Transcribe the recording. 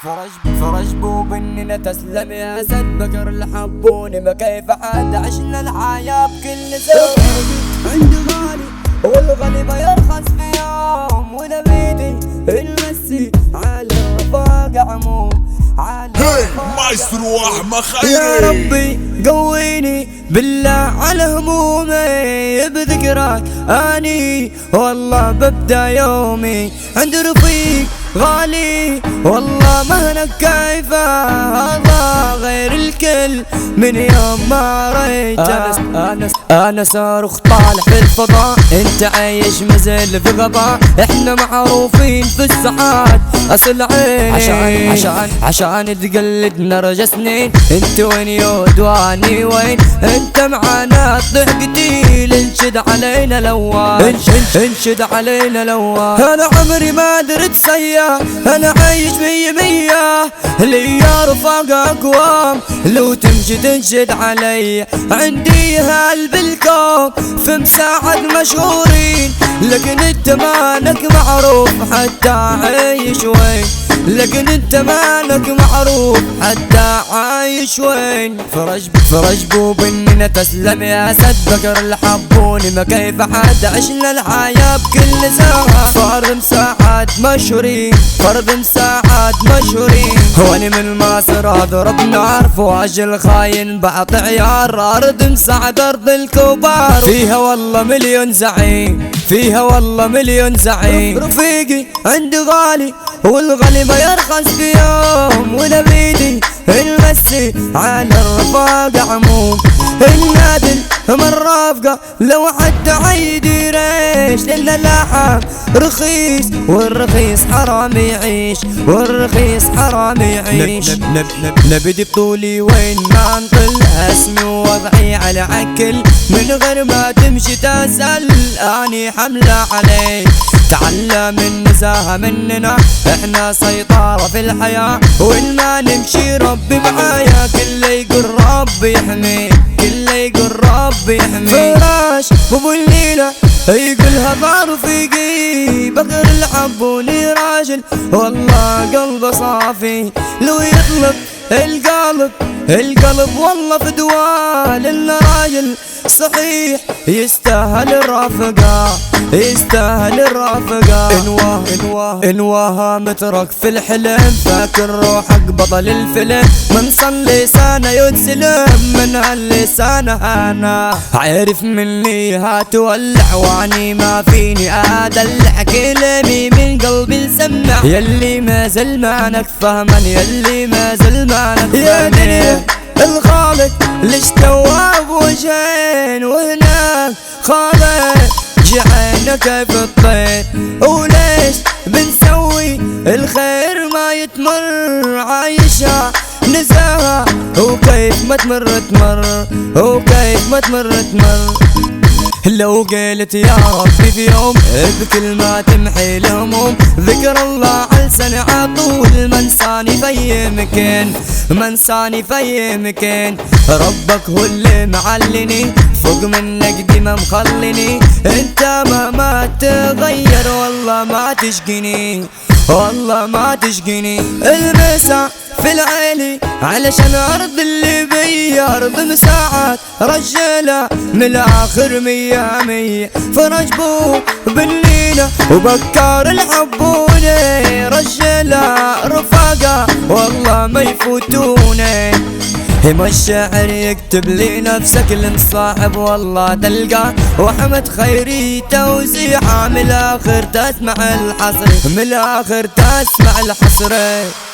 فرج بوب اننا تسلم يا اسد بكر الحبوني ما كيف عاد عشنا الحياة بكل زود عند غالي والغالي ما يرخص في يوم وانا بيدي المسي على الرفاق عموم مايسترو احمد خيري. يا ربي قويني بالله على همومي بذكرك اني والله ببدا يومي عند رفيق غالي والله مهنك كيفه هذا غير الكل من يوم ما ريته انا صاروخ طالع في الفضاء انت عايش مزل في غباء احنا معروفين في السعاد اصل عيني عشان تقلدنا رجع سنين انت وين يود واني وين انت معانا ضحكتي انشد علينا لوان انشد علينا لوان انا عمري ما درت سيا انا عايش مية ليا رفاق اقوام لو تمشي تنشد علي عندي هال بالكون في مساعد مشهورين لكن انت مالك معروف حتى عايش وين لكن انت مالك معروف حتى عايش وين فرج بوب اننا تسلم يا اسد بكر الحبوني ما كيف حد عشنا الحياة بكل ساعة فرد مساعد مشهورين فرد مساعد مشهورين هوني من مصر ضرب نار فواج الخاين بعط عيار ارض مساعد ارض الكبار فيها والله مليون زعيم فيها والله مليون زعيم رفيقي عندي غالي والغالي ما يرخص في يوم وانا بيدي المسي على الرفاق عموم النادل من رافقه لو حتى عيدي ريش لان اللحم رخيص والرخيص حرام يعيش والرخيص حرام يعيش نبدي بطولي وين ما انطل اسمي ووضعي على عكل من غير ما تمشي تسأل اني حملة عليك تعلم النزاهة مننا احنا سيطرة في الحياة وين ما نمشي ربي معايا كل يقول ربي يحمي كل يقول ربي يحمي فراش ابو الليلة يقولها ضار رفيقي بكر الحبوني راجل والله قلبه صافي لو يطلب القلب والله في دوال إلا راجل صحيح يستاهل الرافقة يستاهل الرافقة انواه مترك في الحلم فاكر روحك بطل الفيلم من صلي سنة يتسلم من هاللسانة انا عارف مني هتولع واني ما فيني ادلع كلامي من قلبي السمع يلي ما زل مانك فهمن يلي ما زل مانك يا دنيا الخالق ليش تواب وجهين وهناك خالق جعلنا كيف الطير وليش بنسوي الخير ما يتمر عايشة نزاهة وكيف ما تمر وكيف ما تمر لو قلت يا ربي في يوم بكلمة تمحي الهموم ذكر الله على لساني عطول منساني في مكان منساني في مكان ربك هو اللي معلني فوق منك ديما مخليني انت ما تغير والله ما تشقيني والله ما تشقيني المسا في العيلي علشان ارض اللي بي ارض مساعات رجالة من الاخر مية فرج بو بالليلة وبكار الحبوني رجالة رفاقة والله ما يفوتوني هم الشاعر يكتب لي نفسك المصاحب والله تلقى واحمد خيري توزيعه من الاخر تسمع الحصري من الاخر تسمع الحصري.